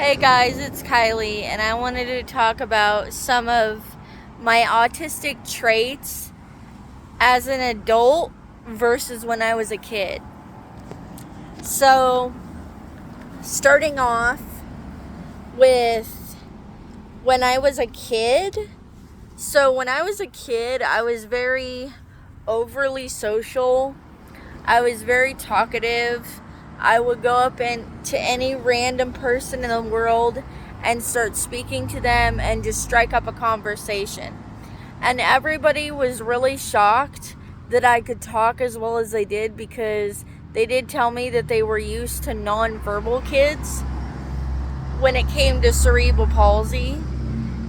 Hey guys, it's Kylie, and I wanted to talk about some of my autistic traits as an adult versus when I was a kid. So, starting off with when I was a kid. So, when I was a kid, I was very overly social. I was very talkative. I would go up to any random person in the world and start speaking to them and just strike up a conversation. And everybody was really shocked that I could talk as well as they did, because they did tell me that they were used to nonverbal kids when it came to cerebral palsy,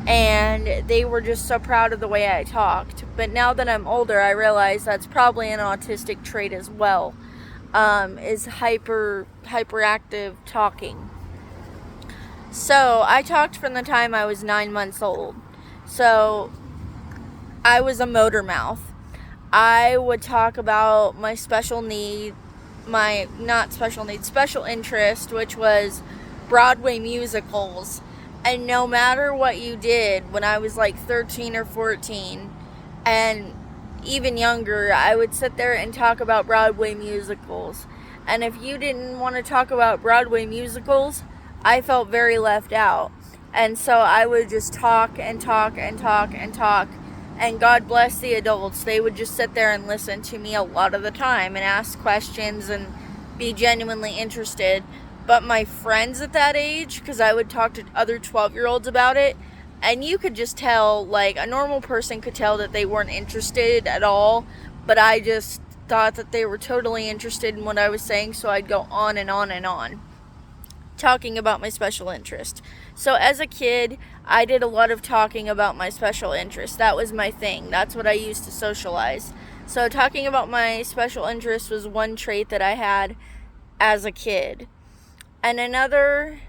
and they were just so proud of the way I talked. But now that I'm older, I realize that's probably an autistic trait as well, is hyperactive talking. So I talked from the time I was 9 months old. So I was a motor mouth. I would talk about my special interest, which was Broadway musicals. And no matter what you did, when I was like 13 or 14, and even younger, I would sit there and talk about Broadway musicals. And if you didn't want to talk about Broadway musicals, I felt very left out. And so I would just talk and talk and talk and talk. And God bless the adults. They would just sit there and listen to me a lot of the time and ask questions and be genuinely interested. But my friends at that age, because I would talk to other 12-year-olds about it, and you could just tell, like, a normal person could tell that they weren't interested at all, but I just thought that they were totally interested in what I was saying, so I'd go on and on and on, talking about my special interest. So as a kid, I did a lot of talking about my special interest. That was my thing. That's what I used to socialize. So talking about my special interest was one trait that I had as a kid. And another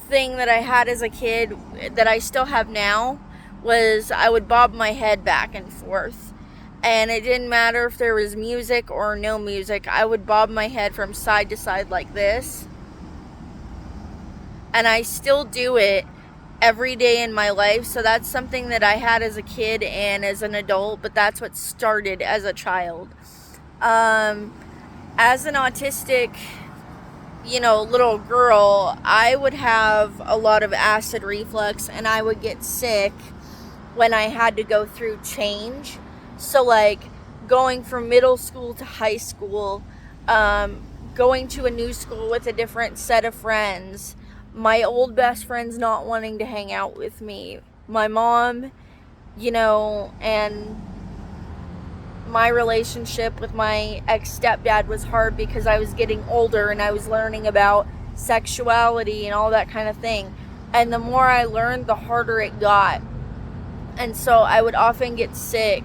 thing that I had as a kid that I still have now was I would bob my head back and forth. And it didn't matter if there was music or no music. I would bob my head from side to side like this. And I still do it every day in my life. So that's something that I had as a kid and as an adult, but that's what started as a child. As an autistic little girl, I would have a lot of acid reflux, and I would get sick when I had to go through change. So like going from middle school to high school, going to a new school with a different set of friends, my old best friends not wanting to hang out with me, my mom, and my relationship with my ex-stepdad was hard because I was getting older and I was learning about sexuality and all that kind of thing. And the more I learned, the harder it got. And so I would often get sick.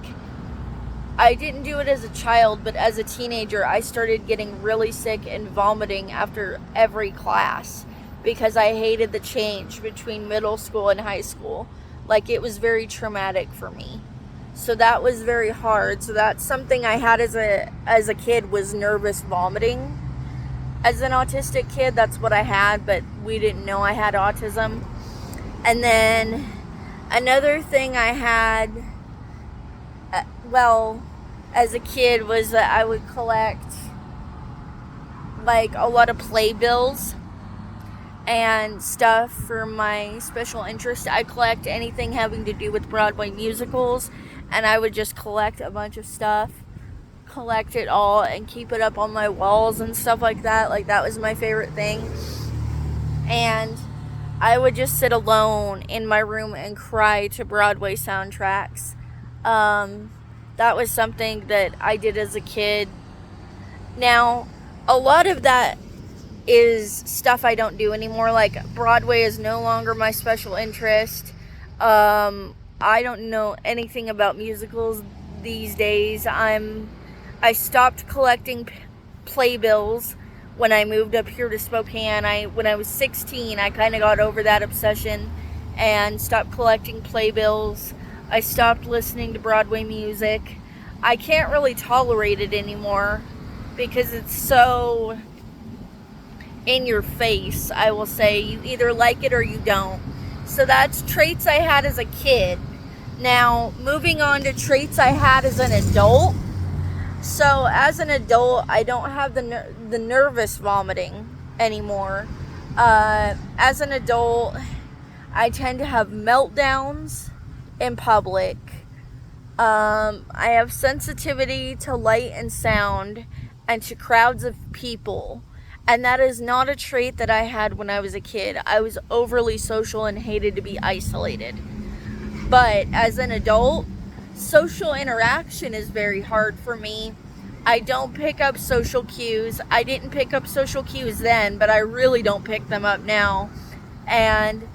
I didn't do it as a child, but as a teenager, I started getting really sick and vomiting after every class because I hated the change between middle school and high school. Like, it was very traumatic for me. So that was very hard. So that's something I had as a kid, was nervous vomiting. As an autistic kid, that's what I had, but we didn't know I had autism. And then another thing I had, as a kid, was that I would collect like a lot of playbills and stuff for my special interest. I collect anything having to do with Broadway musicals, and I would just collect a bunch of stuff, collect it all, and keep it up on my walls and stuff like that. Like, that was my favorite thing. And I would just sit alone in my room and cry to Broadway soundtracks. That was something that I did as a kid. Now, a lot of that is stuff I don't do anymore. Like, Broadway is no longer my special interest. I don't know anything about musicals these days. I stopped collecting playbills when I moved up here to Spokane. When I was 16, I kind of got over that obsession and stopped collecting playbills. I stopped listening to Broadway music. I can't really tolerate it anymore because it's so in your face. I will say you either like it or you don't. So that's traits I had as a kid. Now, moving on to traits I had as an adult. So as an adult, I don't have the nervous vomiting anymore. As an adult, I tend to have meltdowns in public. I have sensitivity to light and sound and to crowds of people. And that is not a trait that I had when I was a kid. I was overly social and hated to be isolated. But as an adult, social interaction is very hard for me. I don't pick up social cues. I didn't pick up social cues then, but I really don't pick them up now. And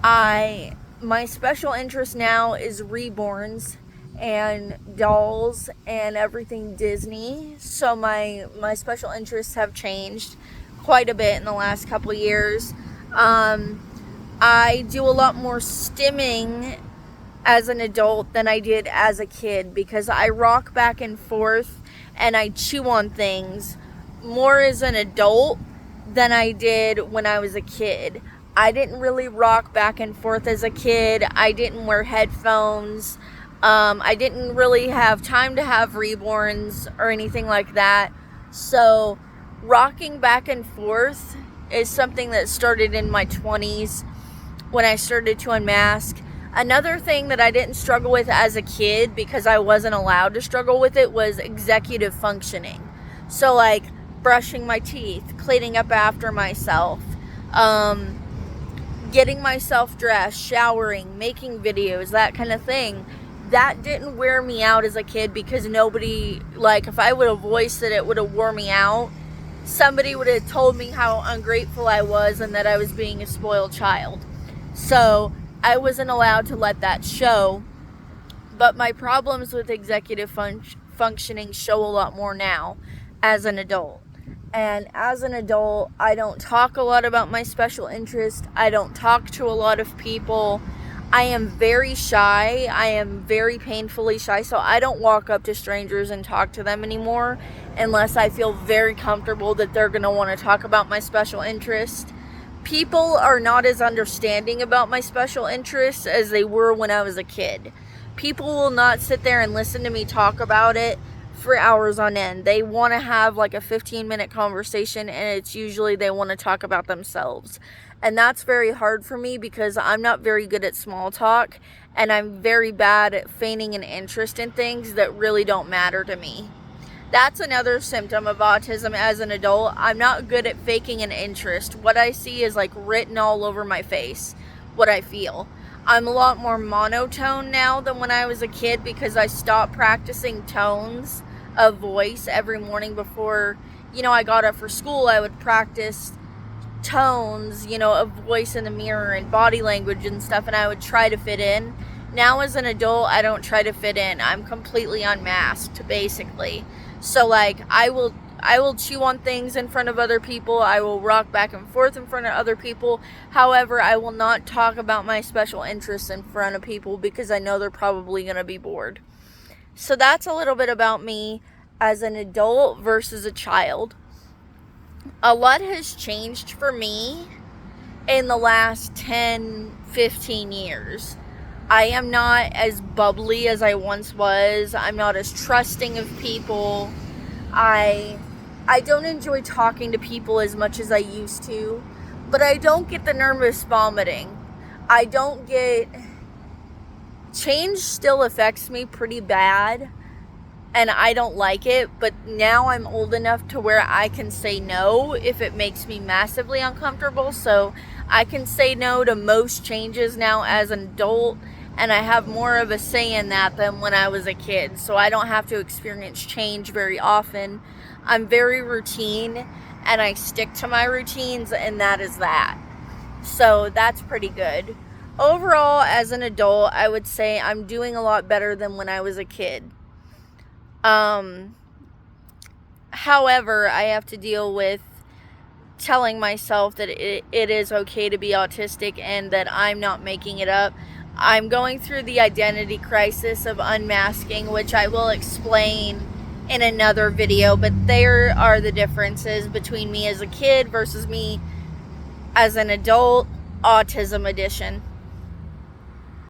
my special interest now is reborns and dolls and everything Disney. So my special interests have changed quite a bit in the last couple of years. I do a lot more stimming as an adult than I did as a kid because I rock back and forth and I chew on things more as an adult than I did when I was a kid. I didn't really rock back and forth as a kid. I didn't wear headphones. I didn't really have time to have reborns or anything like that. So rocking back and forth is something that started in my 20s when I started to unmask. Another thing that I didn't struggle with as a kid because I wasn't allowed to struggle with it was executive functioning. So like brushing my teeth, cleaning up after myself, getting myself dressed, showering, making videos, that kind of thing. That didn't wear me out as a kid because nobody, like if I would have voiced it, it would have wore me out. Somebody would have told me how ungrateful I was and that I was being a spoiled child. So I wasn't allowed to let that show. But my problems with executive functioning show a lot more now as an adult. And as an adult, I don't talk a lot about my special interest. I don't talk to a lot of people. I am very shy. I am very painfully shy. So I don't walk up to strangers and talk to them anymore unless I feel very comfortable that they're going to want to talk about my special interest. People are not as understanding about my special interests as they were when I was a kid. People will not sit there and listen to me talk about it for hours on end. They want to have like a 15-minute conversation, and it's usually they want to talk about themselves. And that's very hard for me because I'm not very good at small talk, and I'm very bad at feigning an interest in things that really don't matter to me. That's another symptom of autism as an adult. I'm not good at faking an interest. What I see is like written all over my face, what I feel. I'm a lot more monotone now than when I was a kid because I stopped practicing tones of voice every morning before, I got up for school. I would practice tones, of voice in the mirror and body language and stuff, and I would try to fit in. Now as an adult, I don't try to fit in. I'm completely unmasked, basically. So like I will chew on things in front of other people. I will rock back and forth in front of other people. However, I will not talk about my special interests in front of people because I know they're probably going to be bored. So that's a little bit about me as an adult versus a child. A lot has changed for me in the last 10, 15 years. I am not as bubbly as I once was. I'm not as trusting of people. I don't enjoy talking to people as much as I used to, but I don't get the nervous vomiting. Change still affects me pretty bad, and I don't like it, but now I'm old enough to where I can say no if it makes me massively uncomfortable, so I can say no to most changes now as an adult, and I have more of a say in that than when I was a kid, so I don't have to experience change very often. I'm very routine, and I stick to my routines, and that is that. So that's pretty good. Overall, as an adult, I would say I'm doing a lot better than when I was a kid. However, I have to deal with telling myself that it is okay to be autistic and that I'm not making it up. I'm going through the identity crisis of unmasking, which I will explain in another video, but there are the differences between me as a kid versus me as an adult, autism edition.